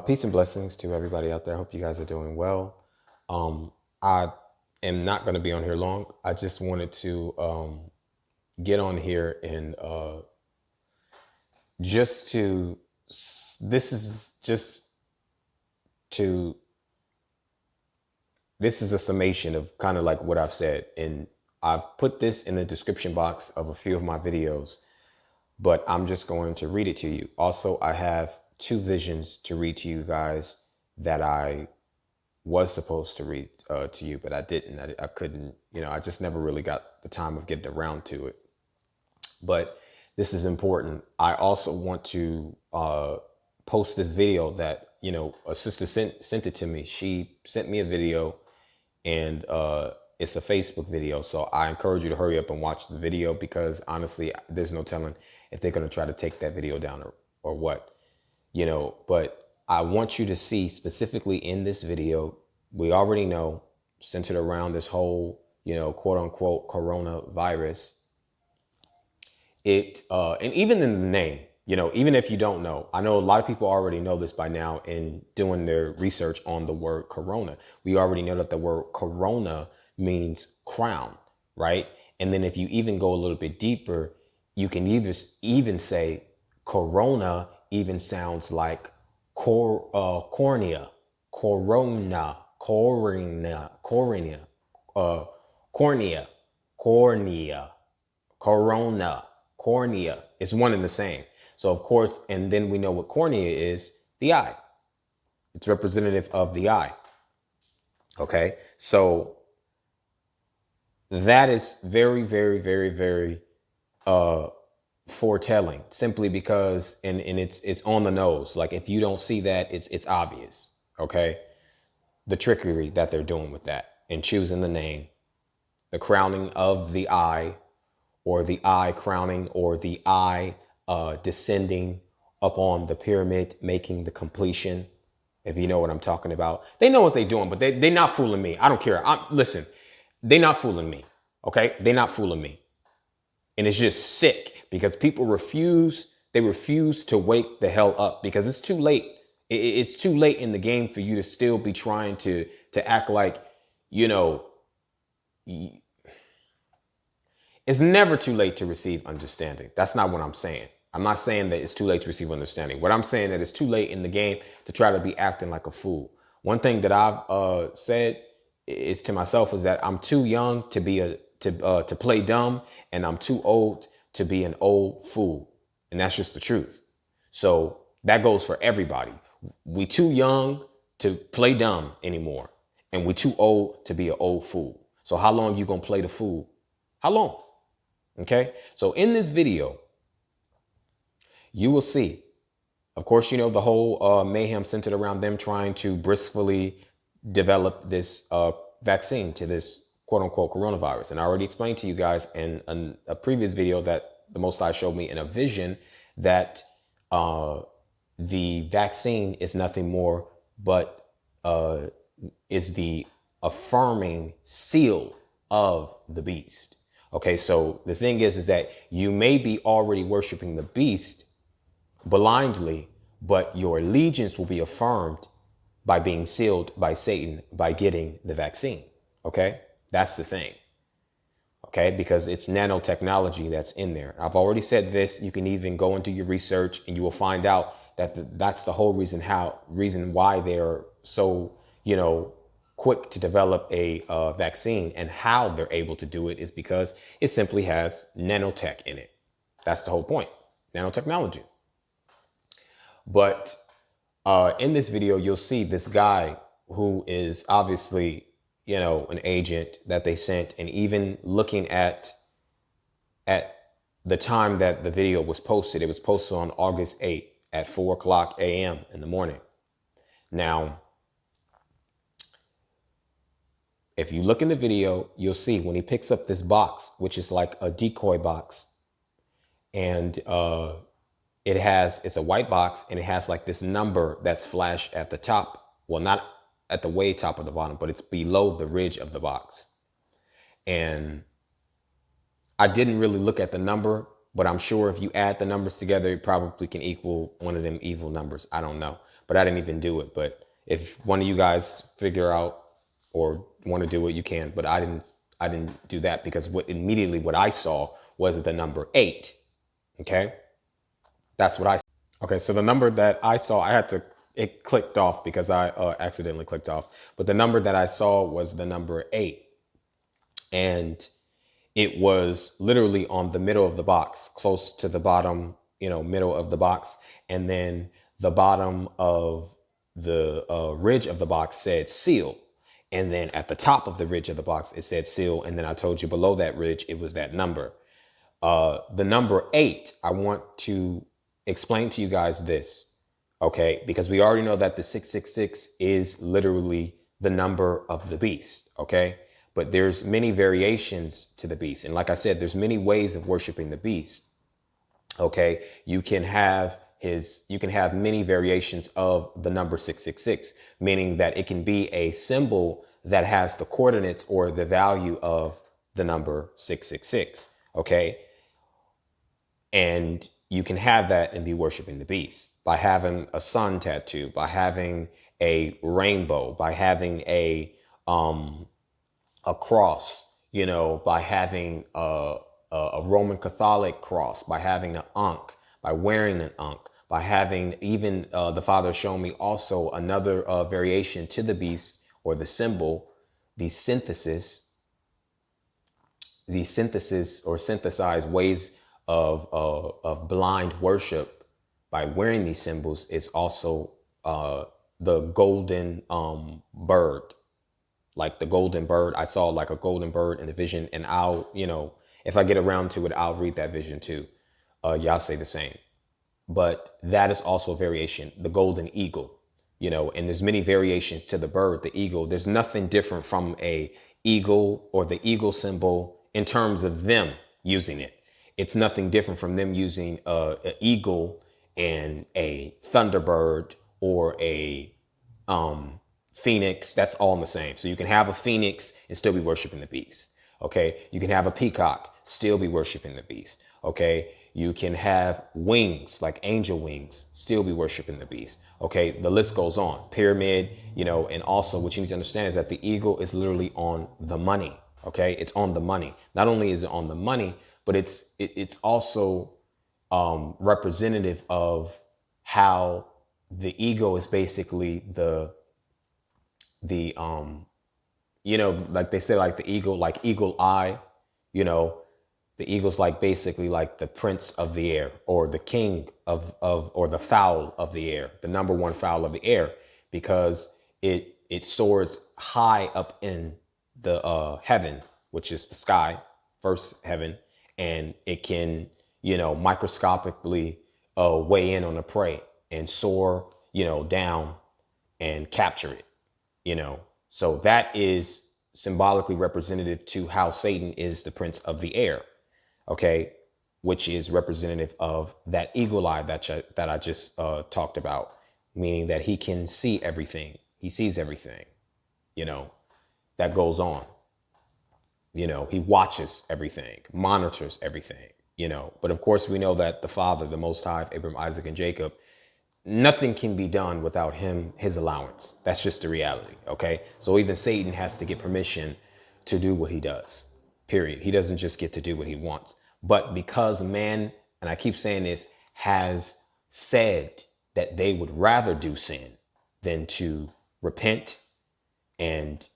Peace and blessings to everybody out there. I hope you guys are doing well. I am not going to be on here long. I just wanted to get on here and just to, this is just to, this is a summation of kind of like what I've said. And I've put this in the description box of a few of my videos, but I'm just going to read it to you. Also, I have two visions to read to you guys that I was supposed to read to you, but I didn't. I couldn't, I just never really got the time of getting around to it. But this is important. I also want to post this video that, a sister sent it to me. She sent me a video and it's a Facebook video. So I encourage you to hurry up and watch the video because honestly, there's no telling if they're going to try to take that video down or what. But I want you to see specifically in this video, we already know, centered around this whole, quote unquote, coronavirus. And even in the name, even if you don't know, I know a lot of people already know this by now in doing their research on the word corona. We already know that the word corona means crown, right? And then if you even go a little bit deeper, you can even say corona even sounds like cornea, corona, cornea, corona, cornea. It's one and the same. So of course, and then we know what cornea is, the eye. It's representative of the eye. Okay. So that is very, very, very, very, foretelling, simply because and it's on the nose. Like if you don't see that, it's obvious. Okay. The trickery that they're doing with that and choosing the name, the crowning of the eye, or the eye crowning, or the eye descending upon the pyramid, making the completion. If you know what I'm talking about, they know what they're doing, but they're not fooling me. I don't care. Listen, they're not fooling me. Okay. They're not fooling me. And it's just sick because people refuse to wake the hell up because it's too late. It's too late in the game for you to still be trying to act like, it's never too late to receive understanding. That's not what I'm saying. I'm not saying that it's too late to receive understanding. What I'm saying that it's too late in the game to try to be acting like a fool. One thing that I've said is to myself is that I'm too young to be to play dumb, and I'm too old to be an old fool. And that's just the truth. So that goes for everybody. We too young to play dumb anymore, and we too old to be an old fool. So how long you gonna play the fool? How long? Okay. So in this video, you will see, of course, the whole mayhem centered around them trying to briskly develop this vaccine to this quote unquote coronavirus. And I already explained to you guys in a previous video that the Most High showed me in a vision that the vaccine is nothing more but is the affirming seal of the beast. Okay, so the thing is that you may be already worshiping the beast blindly, but your allegiance will be affirmed by being sealed by Satan by getting the vaccine. Okay, that's the thing. Okay, because it's nanotechnology that's in there. I've already said this. You can even go into your research and you will find out that that's the whole reason why they're so, quick to develop a vaccine, and how they're able to do it is because it simply has nanotech in it. That's the whole point. Nanotechnology. But in this video, you'll see this guy who is obviously, an agent that they sent. And even looking at the time that the video was posted, it was posted on August 8th at 4:00 a.m. in the morning. Now, if you look in the video, you'll see when he picks up this box, which is like a decoy box, and it's a white box, and it has like this number that's flashed at the top. Well, not at the way top of the bottom, but it's below the ridge of the box. And I didn't really look at the number but I'm sure if you add the numbers together, it probably can equal one of them evil numbers. I don't know, but I didn't even do it. But if one of you guys figure out or want to do it, you can. But I didn't do that because what I saw was the number 8. Okay, that's what I. Okay, so the number that I saw, it clicked off because I accidentally clicked off. But the number that I saw was the number 8, and it was literally on the middle of the box, close to the bottom, middle of the box. And then the bottom of the ridge of the box said seal. And then at the top of the ridge of the box, it said seal. And then I told you below that ridge, it was that number. The number 8, I want to explain to you guys this, okay? Because we already know that the 666 is literally the number of the beast, okay? But there's many variations to the beast. And like I said, there's many ways of worshiping the beast. Okay. You can have many variations of the number 666, meaning that it can be a symbol that has the coordinates or the value of the number 666. Okay. And you can have that and be worshiping the beast by having a sun tattoo, by having a rainbow, by having a cross, by having a Roman Catholic cross, by having an ankh, by wearing an ankh, by having even the Father showed me also another variation to the beast or the symbol, the synthesis or synthesized ways of blind worship by wearing these symbols is also the golden bird. Like the golden bird, I saw like a golden bird in the vision, and I'll, if I get around to it, I'll read that vision too. Y'all say the same, but that is also a variation, the golden eagle, and there's many variations to the bird, the eagle. There's nothing different from a eagle or the eagle symbol in terms of them using it. It's nothing different from them using an eagle and a thunderbird or a, phoenix. That's all the same. So you can have a phoenix and still be worshiping the beast. Okay. You can have a peacock, still be worshiping the beast. Okay. You can have wings, like angel wings, still be worshiping the beast. Okay. The list goes on. Pyramid, and also what you need to understand is that the eagle is literally on the money. Okay. It's on the money. Not only is it on the money, but it's also representative of how the ego is basically like they say, like the eagle, like eagle eye, the eagle's like basically like the prince of the air or the king or the fowl of the air, the number one fowl of the air, because it soars high up in the heaven, which is the sky, first heaven, and it can, microscopically weigh in on a prey and soar, down and capture it. So that is symbolically representative to how Satan is the prince of the air, okay, which is representative of that eagle eye that I just talked about, meaning that he can see everything. He sees everything, that goes on. He watches everything, monitors everything, but of course we know that the Father, the Most High, Abraham, Isaac, and Jacob, nothing can be done without his allowance. That's just the reality. Okay. So even Satan has to get permission to do what he does, period. He doesn't just get to do what he wants, but because man, and I keep saying this, has said that they would rather do sin than to repent and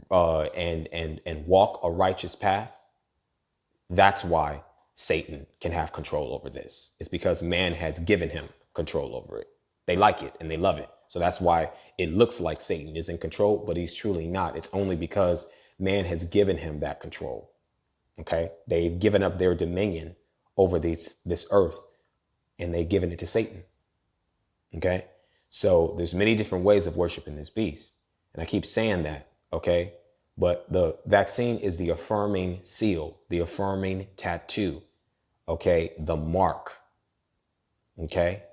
walk a righteous path. That's why Satan can have control over this. It's because man has given him control over it. They like it and they love it. So that's why it looks like Satan is in control, but he's truly not. It's only because man has given him that control. Okay. They've given up their dominion over this earth and they've given it to Satan. Okay. So there's many different ways of worshiping this beast. And I keep saying that. Okay. But the vaccine is the affirming seal, the affirming tattoo. Okay. The mark. Okay.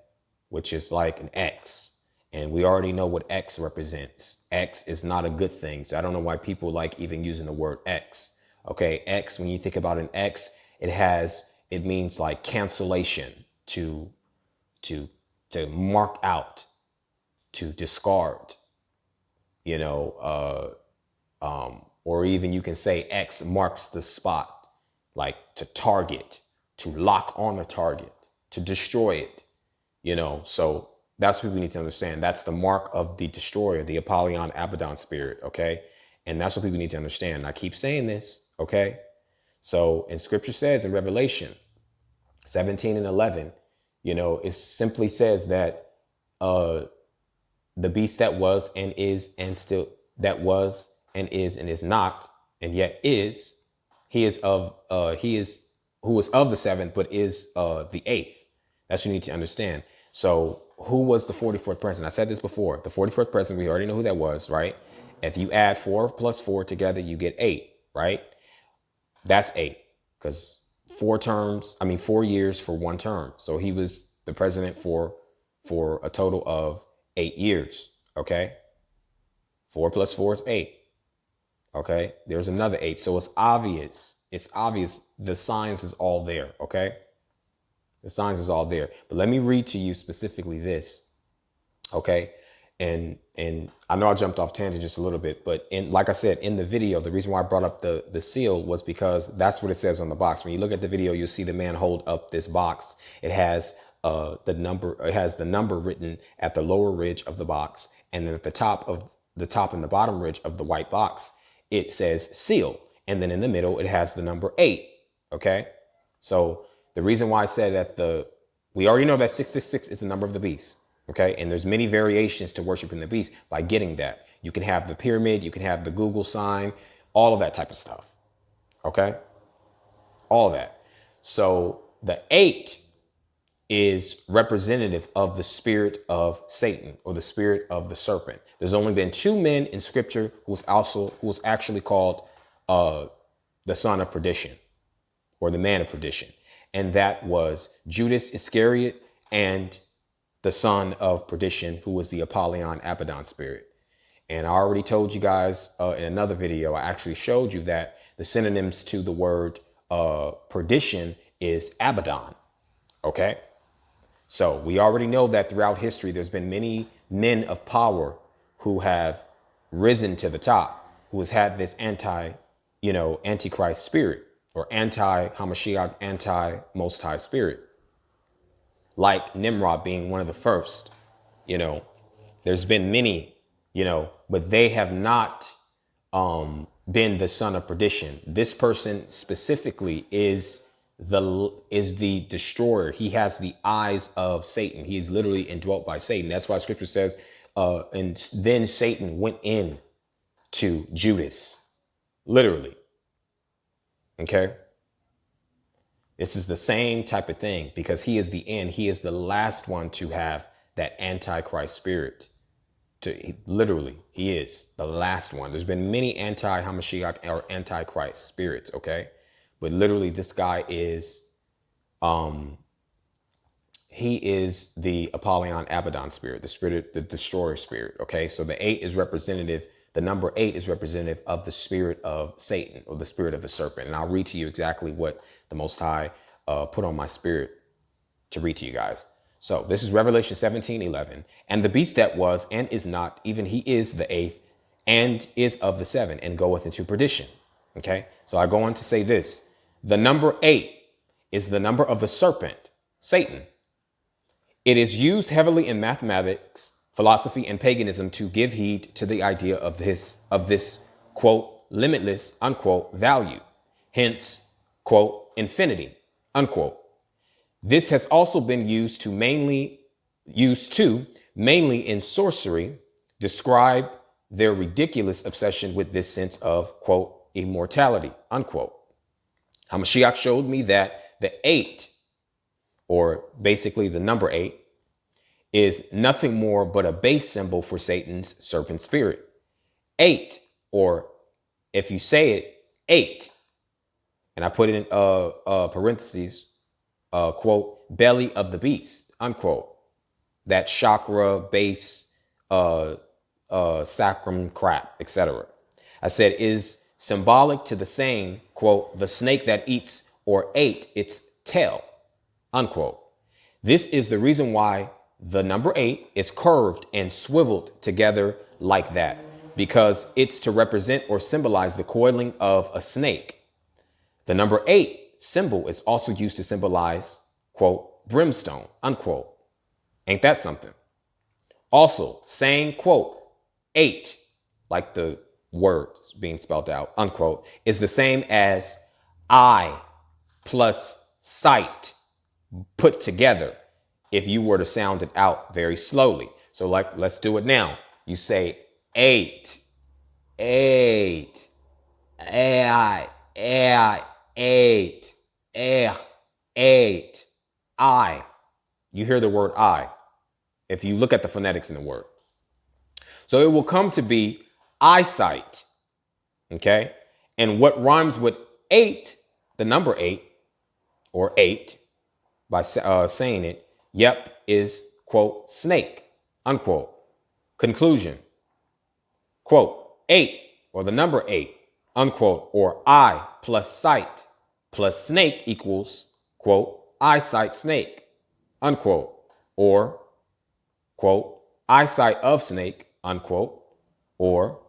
Which is like an X. And we already know what X represents. X is not a good thing. So I don't know why people like even using the word X. Okay. X, when you think about an X, it has it means like cancellation, to to to mark out, to discard, you know, or even you can say X marks the spot, like to target, to lock on a target, to destroy it, you know. So that's what we need to understand. That's the mark of the destroyer, the Apollyon Abaddon spirit. Okay. And that's what people need to understand. And I keep saying this. Okay. So, and scripture says in Revelation 17 and 11, you know, it simply says that the beast that was and is and still, that was and is not and yet is, he is who is of the seventh but is the eighth. That's what you need to understand. So who was the 44th president? I said this before. The 44th president, we already know who that was, right? If you add 4 plus 4 together, you get 8, right? That's 8, because 4 years for one term. So he was the president for a total of 8 years. Okay. 4 plus 4 is 8. Okay. There's another 8. So it's obvious. It's obvious. The science is all there. Okay. The science is all there. But let me read to you specifically this. Okay. And I know I jumped off tangent just a little bit, but like I said, in the video, the reason why I brought up the seal was because that's what it says on the box. When you look at the video, you'll see the man hold up this box. It has the number written at the lower ridge of the box. And then at the top and the bottom ridge of the white box, it says seal. And then in the middle, it has the number 8. Okay. So the reason why I said that we already know that 666 is the number of the beast. Okay. And there's many variations to worshiping the beast by getting that. You can have the pyramid, you can have the Google sign, all of that type of stuff. Okay. All of that. So the 8 is representative of the spirit of Satan, or the spirit of the serpent. There's only been 2 men in scripture who was actually called the son of perdition, or the man of perdition. And that was Judas Iscariot and the son of perdition, who was the Apollyon Abaddon spirit. And I already told you guys in another video, I actually showed you that the synonyms to the word perdition is Abaddon. Okay. So we already know that throughout history, there's been many men of power who have risen to the top, who has had this antichrist spirit, or anti-Hamashiach, anti-Most High spirit. Like Nimrod being one of the first, there's been many, but they have not been the son of perdition. This person specifically is the destroyer. He has the eyes of Satan. He is literally indwelt by Satan. That's why scripture says, and then Satan went in to Judas, literally. Okay. This is the same type of thing, because he is the end. He is the last one to have that antichrist spirit. Literally, he is the last one. There's been many anti-Hamashiach or antichrist spirits. Okay. But literally, this guy is, he is the Apollyon Abaddon spirit, the spirit, the destroyer spirit. Okay. So the 8 is representative. The number 8 is representative of the spirit of Satan, or the spirit of the serpent. And I'll read to you exactly what the Most High put on my spirit to read to you guys. So this is Revelation 17:11. And the beast that was and is not, even he is the 8th and is of the 7, and goeth into perdition. Okay. So I go on to say this. The number 8 is the number of the serpent, Satan. It is used heavily in mathematics, philosophy, and paganism to give heed to the idea of this quote, limitless, unquote, value. Hence, quote, infinity, unquote. This has also been used mainly in sorcery, describe their ridiculous obsession with this sense of, quote, immortality, unquote. Hamashiach showed me that the 8, or basically the number 8, is nothing more but a base symbol for Satan's serpent spirit. 8, or if you say it, 8, and I put it in parentheses, quote, belly of the beast, unquote. That chakra, base, sacrum, crap, etc. I said is symbolic to the saying, quote, the snake that eats or ate its tail, unquote. This is the reason why the number 8 is curved and swiveled together like that, because it's to represent or symbolize the coiling of a snake. The number 8 symbol is also used to symbolize, quote, brimstone, unquote. Ain't that something? Also, saying, quote, 8, like the words being spelled out, unquote, is the same as eye plus sight put together if you were to sound it out very slowly. So like, let's do it now. You say 8, 8, ai, ai, 8, 8, I. You hear the word I if you look at the phonetics in the word. So it will come to be eyesight. Okay. And what rhymes with 8, the number 8 or 8 by saying it, yep, is, quote, snake, unquote. Conclusion, quote, 8 or the number 8, unquote, or eye plus sight plus snake equals, quote, eyesight snake, unquote, or, quote, eyesight of snake, unquote, or,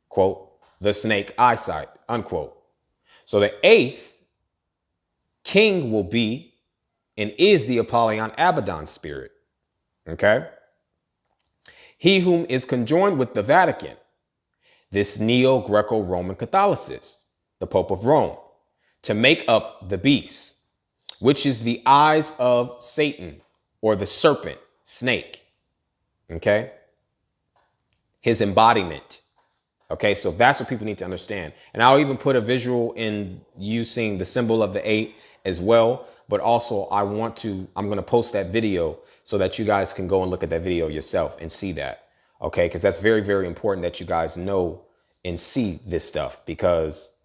quote, the snake eyesight, unquote. So the 8th king will be and is the Apollyon Abaddon spirit. Okay. He whom is conjoined with the Vatican, this Neo-Greco-Roman Catholicist, the Pope of Rome, to make up the beast, which is the eyes of Satan or the serpent, snake. Okay. His embodiment. Okay. So that's what people need to understand. And I'll even put a visual in using the symbol of the 8 as well. But also I'm going to post that video so that you guys can go and look at that video yourself and see that. Okay. Because that's very, very important that you guys know and see this stuff, because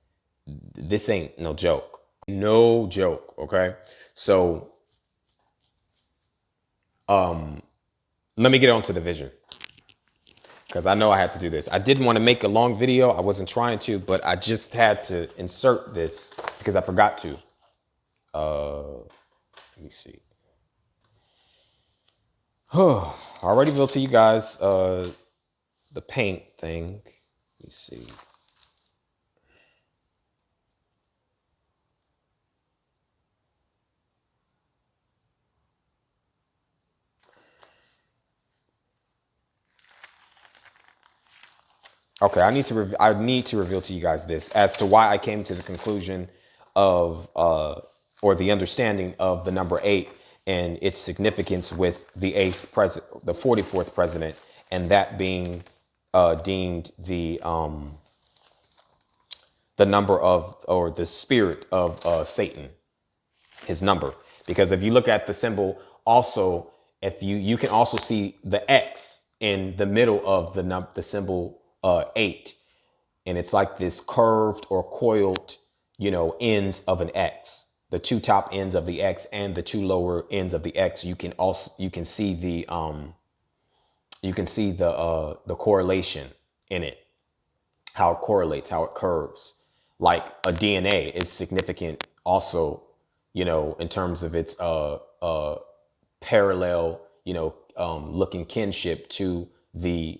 this ain't no joke. No joke. Okay. So let me get on to the vision, because I know I had to do this. I didn't want to make a long video. I wasn't trying to, but I just had to insert this because I forgot to. Let me see. I already built to you guys the paint thing. Let me see. Okay, I need to reveal to you guys this as to why I came to the conclusion of or the understanding of the number 8 and its significance with the 8th president, the 44th president, and that being deemed the number of, or the spirit of Satan, his number. Because if you look at the symbol, also, if you can also see the X in the middle of the symbol 8, and it's like this curved or coiled, ends of an X. The 2 top ends of the X and the 2 lower ends of the X. You can see the correlation in it, how it correlates, how it curves. Like a DNA is significant also, in terms of its parallel, looking kinship to the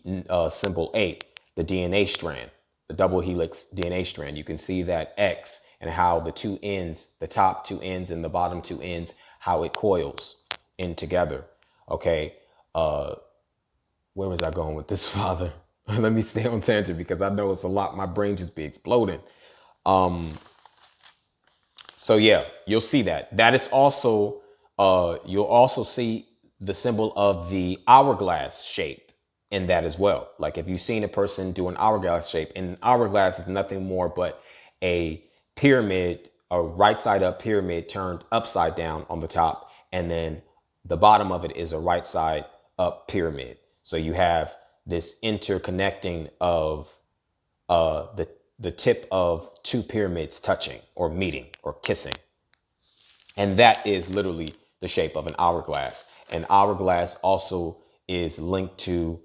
symbol 8, the DNA strand, the double helix DNA strand. You can see that X and how the 2 ends, the top 2 ends and the bottom 2 ends, how it coils in together. Okay. Where was I going with this, Father? Let me stay on tangent because I know it's a lot. My brain just be exploding. So yeah, you'll see that. That is also, you'll also see the symbol of the hourglass shape in that as well. Like if you've seen a person do an hourglass shape, and hourglass is nothing more but a pyramid, a right side up pyramid turned upside down on the top. And then the bottom of it is a right side up pyramid. So you have this interconnecting of the tip of 2 pyramids touching or meeting or kissing. And that is literally the shape of an hourglass. And hourglass also is linked to,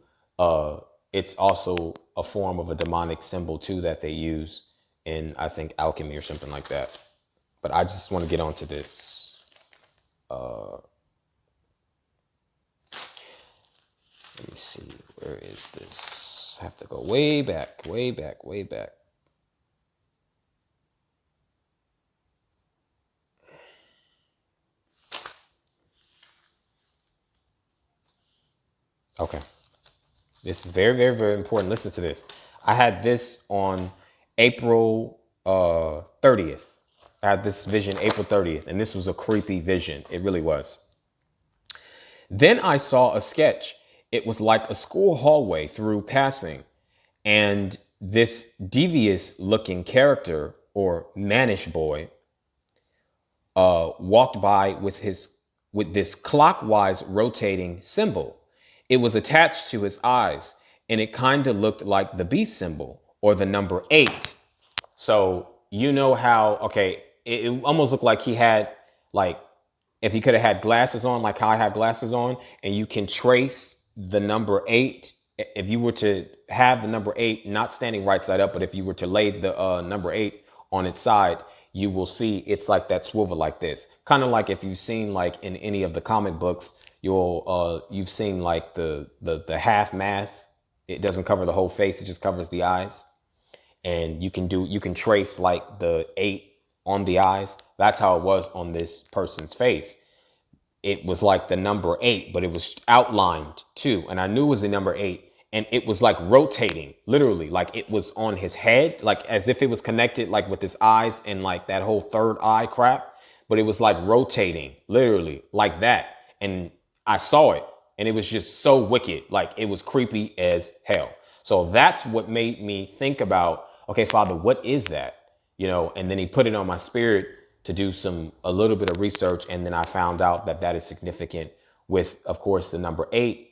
it's also a form of a demonic symbol too that they use in, I think, alchemy or something like that. but I just want to get onto this. Let me see. Where is this? I have to go way back, way back, way back. Okay. This is very, very, very important. Listen to this. I had this on April 30th. I had this vision April 30th, and this was a creepy vision. It really was. Then I saw a sketch. It was like a school hallway through passing, and this devious looking character or mannish boy walked by with this clockwise rotating symbol. It was attached to his eyes, and it kind of looked like the beast symbol or the number 8. So you know how, okay, it almost looked like he had, like, if he could have had glasses on, like how I have glasses on, and you can trace the number 8. If you were to have the number 8 not standing right side up, but if you were to lay the number 8 on its side, you will see it's like that swivel like this. Kind of like if you've seen, like in any of the comic books, you've seen like the half mask. It doesn't cover the whole face, it just covers the eyes. And you can trace like the 8 on the eyes. That's how it was on this person's face. It was like the number 8, but it was outlined too. And I knew it was the number 8. And it was like rotating, literally, like it was on his head, like as if it was connected, like with his eyes and like that whole third eye crap. But it was like rotating, literally, like that. And I saw it, and it was just so wicked. Like it was creepy as hell. So that's what made me think about, okay, Father, what is that? You know, and then he put it on my spirit to do a little bit of research. And then I found out that that is significant with, of course, the number 8.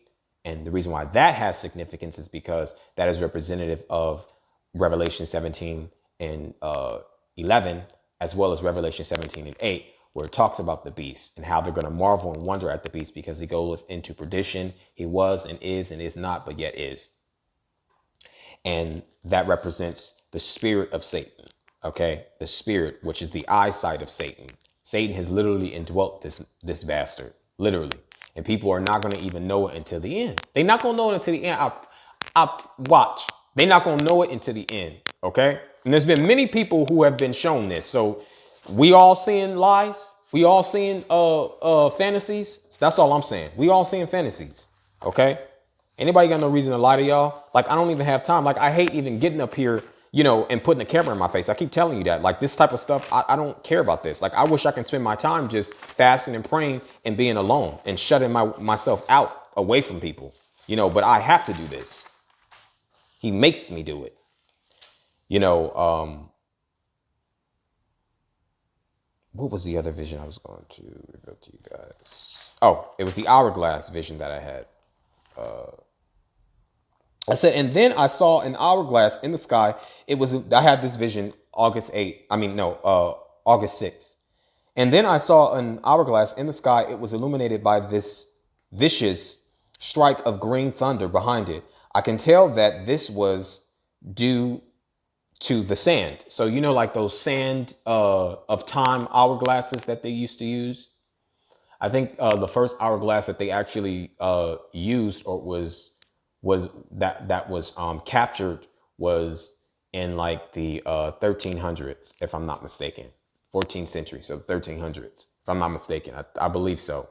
And the reason why that has significance is because that is representative of Revelation 17 and 11, as well as Revelation 17 and 8, where it talks about the beast and how they're going to marvel and wonder at the beast because he goeth into perdition. He was and is not, but yet is. And that represents the spirit of Satan. Okay, the spirit, which is the eyesight of Satan. Satan has literally indwelt this bastard, literally. And people are not going to even know it until the end. They're not going to know it until the end. I watch. They're not going to know it until the end. Okay. And there's been many people who have been shown this. So we all seeing lies. We all seeing fantasies. That's all I'm saying. We all seeing fantasies. Okay. Anybody got no reason to lie to y'all? Like, I don't even have time. Like, I hate even getting up here, you know, and putting the camera in my face. I keep telling you that, like, this type of stuff, I don't care about this. Like, I wish I can spend my time just fasting and praying and being alone and shutting myself out away from people, you know, but I have to do this. He makes me do it. You know, what was the other vision I was going to reveal to you guys? Oh, it was the hourglass vision that I had. I said, and then I saw an hourglass in the sky. I had this vision August 6th. And then I saw an hourglass in the sky. It was illuminated by this vicious strike of green thunder behind it. I can tell that this was due to the sand. So, you know, like those sand of time hourglasses that they used to use. I think the first hourglass that they actually used or was captured was in like the 1300s, if I'm not mistaken, 14th century, so 1300s, if I'm not mistaken. I believe so,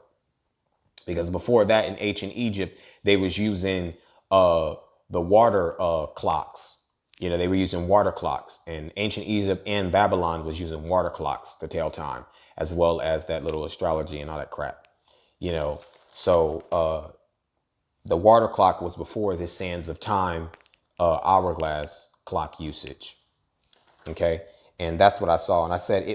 because before that in ancient Egypt they was using the water clocks. You know, they were using water clocks, and ancient Egypt and Babylon was using water clocks to tell time, as well as that little astrology and all that crap. You know, so the water clock was before the sands of time hourglass clock usage. Okay. And that's what I saw. And I said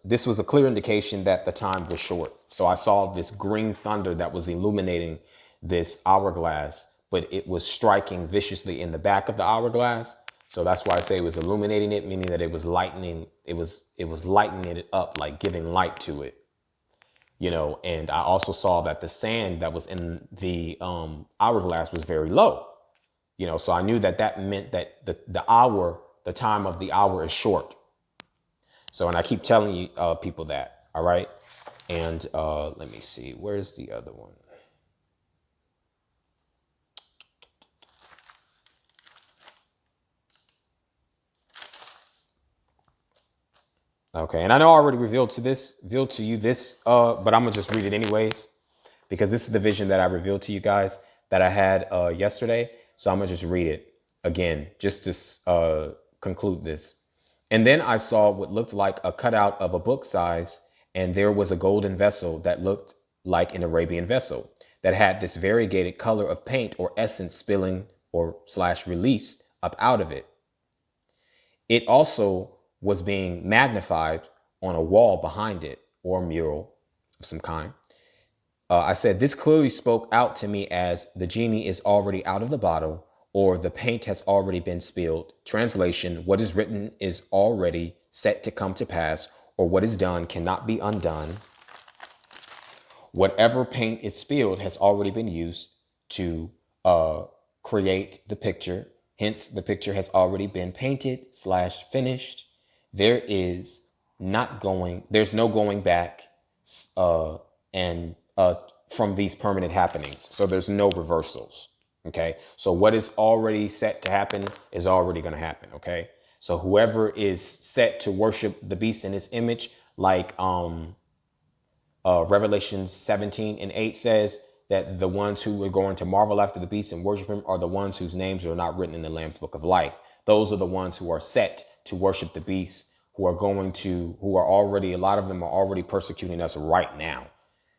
this was a clear indication that the time was short. So I saw this green thunder that was illuminating this hourglass, but it was striking viciously in the back of the hourglass. So that's why I say it was illuminating it, meaning that it was lightening. It was lightening it up, like giving light to it. You know, and I also saw that the sand that was in the hourglass was very low. You know, so I knew that meant that the time of the hour is short. So, and I keep telling you, people that, all right. And let me see, where's the other one? Okay, and I know I already revealed to you this, but I'm gonna just read it anyways, because this is the vision that I revealed to you guys that I had yesterday. So I'm gonna just read it again, just to conclude this. And then I saw what looked like a cutout of a book size, and there was a golden vessel that looked like an Arabian vessel that had this variegated color of paint or essence spilling or slash released up out of it. It also was being magnified on a wall behind it, or a mural of some kind. I said, this clearly spoke out to me as the genie is already out of the bottle, or the paint has already been spilled. Translation, what is written is already set to come to pass, or what is done cannot be undone. Whatever paint is spilled has already been used to create the picture. Hence, the picture has already been painted slash finished. There's no going back and from these permanent happenings. So there's no reversals. Okay. So what is already set to happen is already going to happen. Okay. So whoever is set to worship the beast in his image, like Revelation 17:8 says that the ones who are going to marvel after the beast and worship him are the ones whose names are not written in the Lamb's book of life. Those are the ones who are set to worship the beast, who are already, a lot of them are already persecuting us right now.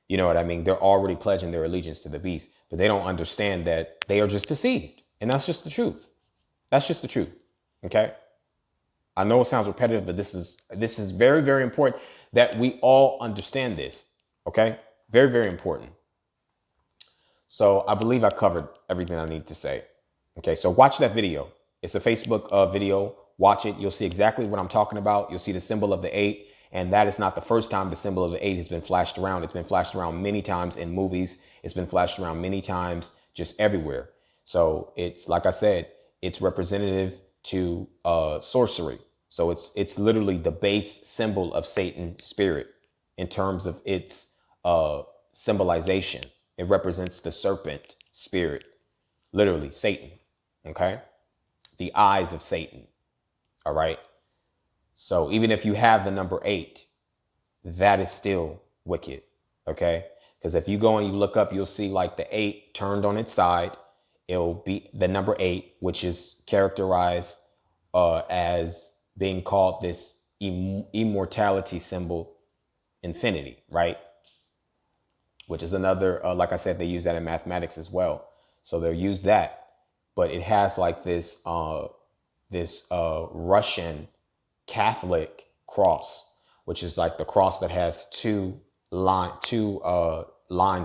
You know what I mean? They're already pledging their allegiance to the beast, but they don't understand that they are just deceived. And that's just the truth. That's just the truth. Okay. I know it sounds repetitive, but this is very, very important that we all understand this. Okay. Very, very important. So I believe I covered everything I need to say. Okay. So watch that video. It's a Facebook video. Watch it. You'll see exactly what I'm talking about. You'll see the symbol of the 8. And that is not the first time the symbol of the 8 has been flashed around. It's been flashed around many times in movies. It's been flashed around many times just everywhere. So it's, like I said, it's representative to sorcery. So it's literally the base symbol of Satan's spirit in terms of its symbolization. It represents the serpent spirit, literally Satan. Okay. The eyes of Satan. All right. So even if you have the number 8, that is still wicked. Okay. Because if you go and you look up, you'll see like the 8 turned on its side. It'll be the number 8, which is characterized as being called this immortality symbol, infinity, right? Which is another, like I said, they use that in mathematics as well. So they'll use that, but it has like this Russian Catholic cross, which is like the cross that has two lines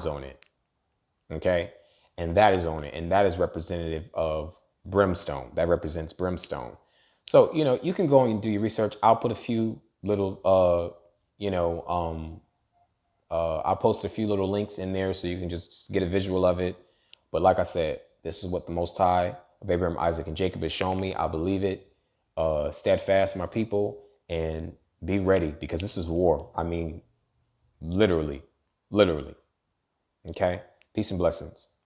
on it. Okay. And that is on it. And that is representative of brimstone. That represents brimstone. So, you can go and do your research. I'll put a few little, I'll post a few little links in there so you can just get a visual of it. But like I said, this is what the Most High of Abraham, Isaac, and Jacob has shown me. I believe it. Steadfast, my people, and be ready, because this is war. I mean, literally. Okay. Peace and blessings.